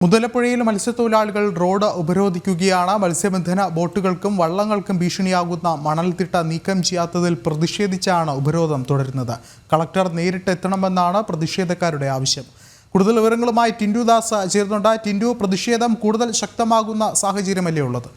മുതലപ്പുഴയിൽ മത്സ്യത്തൊഴിലാളികൾ റോഡ് ഉപരോധിക്കുകയാണ്. മത്സ്യബന്ധന ബോട്ടുകൾക്കും വള്ളങ്ങൾക്കും ഭീഷണിയാകുന്ന മണൽത്തിട്ട നീക്കം ചെയ്യാത്തതിൽ പ്രതിഷേധിച്ചാണ് ഉപരോധം തുടരുന്നത്. കളക്ടർ നേരിട്ട് എത്തണമെന്നാണ് പ്രതിഷേധക്കാരുടെ ആവശ്യം. കൂടുതൽ വിവരങ്ങളുമായി ടിൻഡു ദാസ് ചേർന്നുണ്ട്. ടിൻഡു, പ്രതിഷേധം കൂടുതൽ ശക്തമാകുന്ന സാഹചര്യമല്ലേ ഉള്ളത്?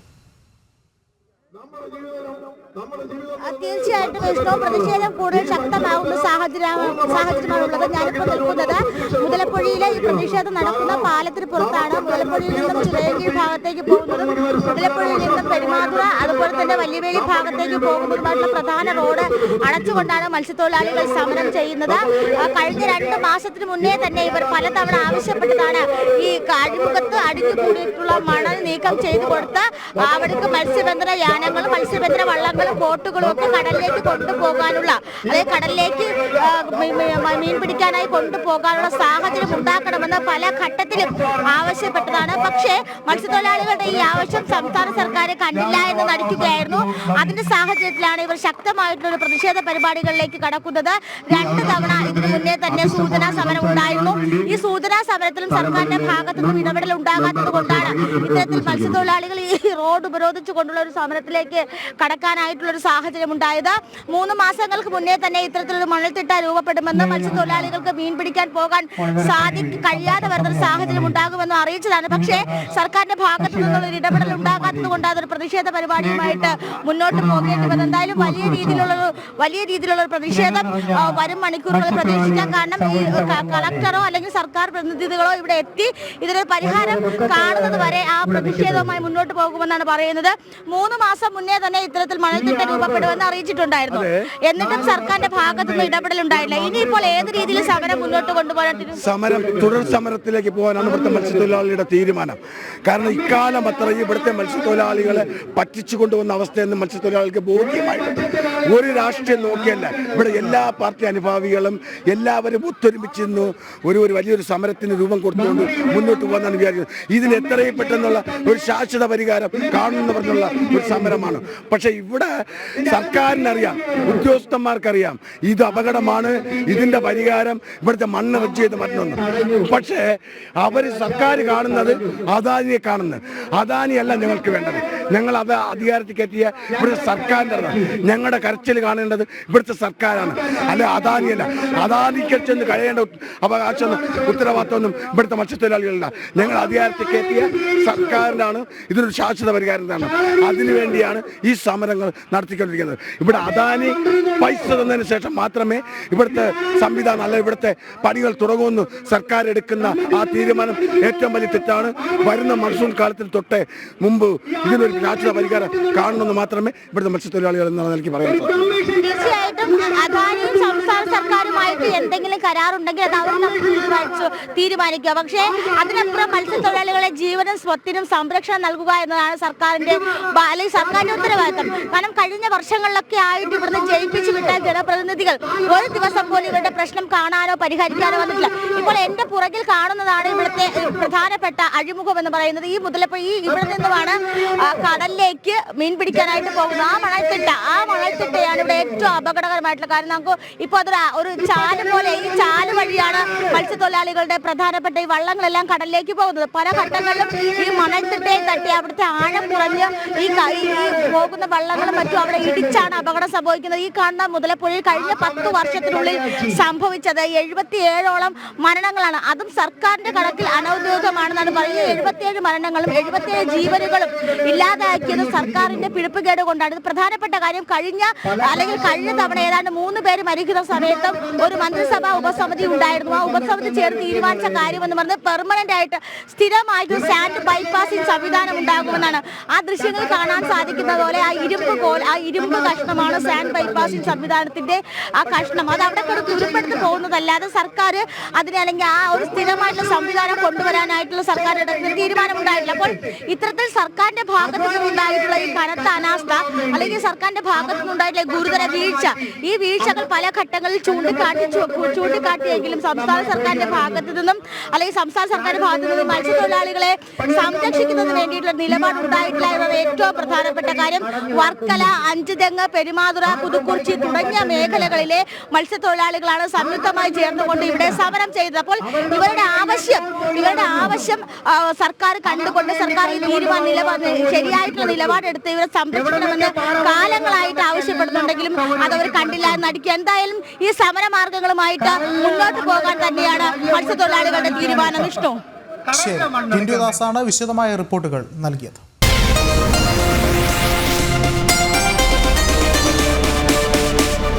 തീർച്ചയായിട്ടും വിഷ്ണു, പ്രതിഷേധം കൂടുതൽ ശക്തമാകുന്ന സാഹചര്യമാണുള്ളത്. ഞാനിപ്പോൾ നിൽക്കുന്നത് മുതലപ്പുഴയിലെ ഈ പ്രതിഷേധം നടക്കുന്ന പാലത്തിന് പുറത്താണ്. മുതലപ്പുഴയിൽ നിന്നും ചിറയൻകീഴ് ഭാഗത്തേക്ക് പോകുന്നതും മുതലപ്പുഴയിൽ നിന്നും പെരുമാതുറ അതുപോലെ തന്നെ വലിയവേളി ഭാഗത്തേക്ക് പോകുന്നതുമായിട്ടുള്ള പ്രധാന റോഡ് അടച്ചുകൊണ്ടാണ് മത്സ്യത്തൊഴിലാളികൾ സമരം ചെയ്യുന്നത്. കഴിഞ്ഞ 2 മാസത്തിന് മുന്നേ തന്നെ ഇവർ പലതവണ ആവശ്യപ്പെട്ടതാണ് ഈ അഴിമുഖത്ത് അടിഞ്ഞുകൂടിയിട്ടുള്ള മണൽ നീക്കം ചെയ്തു കൊടുത്ത് അവിടേക്ക് മത്സ്യബന്ധന യാനങ്ങളും മത്സ്യബന്ധന വള്ളങ്ങളും ബോട്ടുകളും ഒക്കെ കടലിലേക്ക് കൊണ്ടുപോകാനുള്ള, അതായത് കടലിലേക്ക് മീൻ പിടിക്കാനായി കൊണ്ടുപോകാനുള്ള സാഹചര്യം ഉണ്ടാക്കണമെന്ന് പല ഘട്ടത്തിലും ആവശ്യപ്പെട്ടതാണ്. പക്ഷേ മത്സ്യത്തൊഴിലാളികളുടെ ഈ ആവശ്യം സംസ്ഥാന സർക്കാർ കണ്ടില്ല എന്ന് നടിക്കുകയായിരുന്നു. അതിന്റെ സാഹചര്യത്തിലാണ് ഇവർ ശക്തമായിട്ടുള്ള പ്രതിഷേധ പരിപാടികളിലേക്ക് കടക്കുന്നത്. 2 തവണ ഇതിനു മുന്നേ തന്നെ സൂചനാ സമരം ഉണ്ടായിരുന്നു. ഈ സൂചനാ സമരത്തിലും സർക്കാരിന്റെ ഭാഗത്തു നിന്നും ഇടപെടൽ ഉണ്ടാകാത്തത് കൊണ്ടാണ് ഇത്തരത്തിൽ മത്സ്യത്തൊഴിലാളികൾ ഈ റോഡ് ഉപരോധിച്ചുകൊണ്ടുള്ള ഒരു സമരത്തിലേക്ക് കടക്കാനായിട്ടുള്ള ഒരു സാഹചര്യം ഉണ്ടായത്. 3 മാസങ്ങൾക്ക് മുന്നേ തന്നെ ഇത്തരത്തിലൊരു മണൽത്തിട്ട രൂപപ്പെടുമെന്ന് മത്സ്യത്തൊഴിലാളികൾക്ക് മീൻ പിടിക്കാൻ പോകാൻ കഴിയാതെ വരുന്ന സാഹചര്യം ഉണ്ടാകുമെന്ന് അറിയിച്ചതാണ്. പക്ഷേ സർക്കാരിന്റെ ഭാഗത്തു നിന്നുള്ള ഒരു ഇടപെടൽ ഉണ്ടാകാത്തത് കൊണ്ട് അതൊരു പ്രതിഷേധ പരിപാടിയുമായിട്ട് മുന്നോട്ട് പോകേണ്ടി വന്നു. എന്തായാലും വലിയ രീതിയിലുള്ള ഒരു പ്രതിഷേധം വരും മണിക്കൂറുകൾ പ്രതീക്ഷിക്കാൻ. കാരണം ഈ കളക്ടറോ അല്ലെങ്കിൽ സർക്കാർ പ്രതിനിധികളോ ഇവിടെ എത്തി ഇതിനൊരു പരിഹാരം കാണുന്നത് വരെ ആ പ്രതിഷേധവുമായി മുന്നോട്ട് പോകുമെന്നാണ് പറയുന്നത്. 3 മാസം മുന്നേ തന്നെ ഇത്തരത്തിൽ മണൽത്തിട്ട രൂപപ്പെടുമെന്ന് അറിയിച്ചിട്ടുണ്ടായിരുന്നു. എന്നിട്ടും സർക്കാരിന്റെ ഭാഗത്തുനിന്ന് ഇടപെടൽ ഉണ്ടായില്ല. ഇനിയിപ്പോൾ ഏത് രീതിയിൽ സമരം മുന്നോട്ട് കൊണ്ടുപോകാൻ തുടർ സമരത്തിലേക്ക് പോകാനാണ് ഇവിടുത്തെ മത്സ്യത്തൊഴിലാളികളുടെ തീരുമാനം. കാരണം ഇക്കാലം അത്രയും ഇവിടുത്തെ മത്സ്യത്തൊഴിലാളികളെ പറ്റിച്ചു കൊണ്ടുവന്ന അവസ്ഥയെന്ന് മത്സ്യത്തൊഴിലാളികൾക്ക് ബോധ്യമായിട്ടുണ്ട്. ഒരു രാഷ്ട്രീയം നോക്കിയല്ല, ഇവിടെ എല്ലാ പാർട്ടി അനുഭാവികളും എല്ലാവരും ഒത്തൊരുമിച്ച് നിന്ന് ഒരു വലിയൊരു സമരത്തിന് രൂപം കൊടുത്തുകൊണ്ട് മുന്നോട്ട് പോകാനാണ് വിചാരിക്കുന്നത്. ഇതിന് എത്രയും പെട്ടെന്നുള്ള ഒരു ശാശ്വത പരിഹാരം കാണുന്നവരെന്നുള്ള ഒരു സമരമാണ്. പക്ഷെ ഇവിടെ സർക്കാരിനറിയാം, ഉദ്യോഗസ്ഥന്മാർക്കറിയാം ഇത് അപകടമാണ്, ഇതിന്റെ പരിഹാരം ഇവിടുത്തെ മണ്ണ് റദ്ദ് ചെയ്ത് മാറ്റണമെന്ന്. പക്ഷേ സർക്കാർ കാണുന്നത് അദാനിയെ കാണുന്നത്. അദാനിയല്ല ഞങ്ങൾക്ക് വേണ്ടത്. ഞങ്ങൾ അത് അധികാരത്തിൽ കയറ്റിയ ഇവിടുത്തെ സർക്കാരിൻ്റെ, ഞങ്ങളുടെ കരച്ചിൽ കാണേണ്ടത് ഇവിടുത്തെ സർക്കാരാണ്, അല്ല അദാനിയല്ല. അദാനിക്ക് ചെന്ന് കഴിയേണ്ട അവകാശം ഉത്തരവാദിത്വമൊന്നും ഇവിടുത്തെ മത്സ്യത്തൊഴിലാളികളില്ല. ഞങ്ങൾ അധികാരത്തിൽ കയറ്റിയ സർക്കാരിനാണ് ഇതിനൊരു ശാശ്വത പരിഹാരം തന്നെ. അതിനുവേണ്ടിയാണ് ഈ സമരങ്ങൾ നടത്തിക്കൊണ്ടിരിക്കുന്നത്. ഇവിടെ അദാനി പൈസ തന്നതിന് ശേഷം മാത്രമേ ഇവിടുത്തെ സംവിധാനം അല്ല ഇവിടുത്തെ പണികൾ തുടങ്ങുമെന്ന് സർക്കാർ എടുക്കുന്ന ആ തീരുമാനം ഏറ്റവും വലിയ തെറ്റാണ്. വരുന്ന മൺസൂൺ കാലത്തിൽ തൊട്ടേ മുമ്പ് ഇതിനൊരു ശാശ്വത പരിഹാരം കാണണമെന്ന് മാത്രമേ ഇവിടുത്തെ മത്സ്യത്തൊഴിലാളികൾ എന്ന നിലയ്ക്ക് പറയാൻ സാധിക്കൂ. തീർച്ചയായിട്ടും അദാനിയും സംസ്ഥാന സർക്കാരുമായിട്ട് എന്തെങ്കിലും കരാറുണ്ടെങ്കിൽ അത് അവർ തീരുമാനിക്കുക. പക്ഷേ അതിനപ്പുറം മത്സ്യത്തൊഴിലാളികളെ ജീവനും സ്വത്തിനും സംരക്ഷണം നൽകുക എന്നതാണ് സർക്കാരിന്റെ ഉത്തരവാദിത്തം. കാരണം കഴിഞ്ഞ വർഷങ്ങളിലൊക്കെ ആയിട്ട് ഇവിടുന്ന് ജയിപ്പിച്ചു വിട്ട ജനപ്രതിനിധികൾ ഒരു ദിവസം പോലും ഇവരുടെ പ്രശ്നം കാണാനോ പരിഹരിക്കാനോ വന്നിട്ടില്ല. ഇപ്പോൾ എന്റെ പുറകിൽ കാണുന്നതാണ് ഇവിടുത്തെ പ്രധാനപ്പെട്ട അഴിമുഖം എന്ന് പറയുന്നത്. ഈ മുതലപ്പുഴ ഇവിടെ നിന്നുമാണ് കടലിലേക്ക് മീൻ പിടിക്കാനായിട്ട് പോകുന്നത്. ആ മണൽത്തിട്ടയാണ് ഇവിടെ ഏറ്റവും അപകടകരമായിട്ടുള്ള കാര്യം. നമുക്ക് ഇപ്പോൾ ഒരു ചാല് പോലെ, ഈ ചാല് വഴിയാണ് മത്സ്യത്തൊഴിലാളികളുടെ പ്രധാനപ്പെട്ട ഈ വള്ളങ്ങളെല്ലാം കടലിലേക്ക് പോകുന്നത്. പല ഘട്ടങ്ങളിലും ഈ മണൽത്തിട്ടയെ തട്ടി അവിടുത്തെ ആഴം കുറഞ്ഞ് ഈ പോകുന്ന വള്ളങ്ങളും മറ്റും അവിടെ ഇടിച്ചാണ് അപകടം സംഭവിക്കുന്നത്. ഈ കാണുന്ന മുതലപ്പുഴയിൽ കഴിഞ്ഞ 10 വർഷത്തിനുള്ളിൽ സംഭവിച്ചത് 77ഓളം മരണങ്ങളാണ്. അതും സർക്കാരിന്റെ കണക്കിൽ അനൗദ്യോഗികമാണെന്നാണ് പറയുന്നത്. 77 മരണങ്ങളും 77 ജീവനുകളും ഇല്ലാതാക്കിയത് സർക്കാരിന്റെ പിടിപ്പുകേട് കൊണ്ടാണ്. ഇത് പ്രധാനപ്പെട്ട കാര്യം. കഴിഞ്ഞ തവണ ഏതാണ്ട് 3 പേര് മരിക്കുന്ന സമയത്തും ഒരു മന്ത്രിസഭാ ഉപസമിതി ഉണ്ടായിരുന്നു. ആ ഉപസമിതി ചേർന്ന് തീരുമാനിച്ച കാര്യമെന്ന് പറഞ്ഞത് പെർമനന്റ് ആയിട്ട് സ്ഥിരമായിട്ട് സാൻഡ് ബൈപ്പാസിംഗ് സംവിധാനം ഉണ്ടാകുമെന്നാണ്. ആ ദൃശ്യങ്ങൾ കാണാൻ സാധിക്കുന്ന പോലെ ആ ഇരുമ്പ് കഷ്ണമാണ് സാൻഡ് ബൈപ്പാസിംഗ് സംവിധാനത്തിന്റെ ആ കഷ്ണം. അത് അവിടെ തുരുപ്പെടുത്ത് പോകുന്നതല്ലാതെ സർക്കാർ അതിനെ അല്ലെങ്കിൽ ആ ഒരു സ്ഥിരമായിട്ടുള്ള സംവിധാനം കൊണ്ടുവരാനായിട്ടുള്ള സർക്കാരുടെ തീരുമാനമുണ്ടായിട്ടില്ല. അപ്പോൾ ഇത്തരത്തിൽ സർക്കാരിന്റെ ഭാഗത്തു നിന്നുണ്ടായിട്ടുള്ള ഈ കനത്ത അനാസ്ഥ അല്ലെങ്കിൽ സർക്കാരിന്റെ ഭാഗത്തു നിന്നുണ്ടായിട്ടുള്ള ഗുരുതര വീഴ്ച ഈ വീഴ്ചകൾ പല ഘട്ടങ്ങളിൽ ചൂണ്ടിക്കാട്ടിയെങ്കിലും സംസ്ഥാന സർക്കാരിന്റെ ഭാഗത്തു നിന്നും അല്ലെങ്കിൽ സംസ്ഥാന സർക്കാരിന്റെ ഭാഗത്തു നിന്നും മത്സ്യത്തൊഴിലാളികളെ സംരക്ഷിക്കുന്നതിന് വേണ്ടിയിട്ടുള്ള നിലപാടുണ്ടായിട്ടില്ല എന്നത് ഏറ്റവും പ്രധാനപ്പെട്ട കാര്യം. വർക്കല, അഞ്ചുതെങ്ങ്, പെരുമാതുറ, പുതുക്കുറിച്ചി തുടങ്ങിയ മേഖലകളിലെ മത്സ്യത്തൊഴിലാളികളാണ് സംയുക്തമായി ചേർന്നുകൊണ്ട് ഇവിടെ സമരം ചെയ്തത്. അപ്പോൾ ഇവരുടെ ആവശ്യം സർക്കാർ കണ്ടുകൊണ്ട് സർക്കാർ ഈ ശരിയായിട്ടുള്ള നിലപാടെടുത്ത് ഇവരെ സംരക്ഷിക്കണമെന്ന് കാലങ്ങളായിട്ട് ആവശ്യപ്പെടുന്നുണ്ടെങ്കിലും അതവർ കണ്ടില്ല എന്ന് നടിക്കുക. എന്തായാലും ഈ സമരമാർഗങ്ങളുമായിട്ട് മുന്നോട്ട് പോകാൻ തന്നെയാണ് മത്സ്യത്തൊഴിലാളികളുടെ തീരുമാനം. വിഷ്ണു, ശരി, ടിൻഡു ദാസാണ് വിശദമായ റിപ്പോർട്ടുകൾ നൽകിയത്.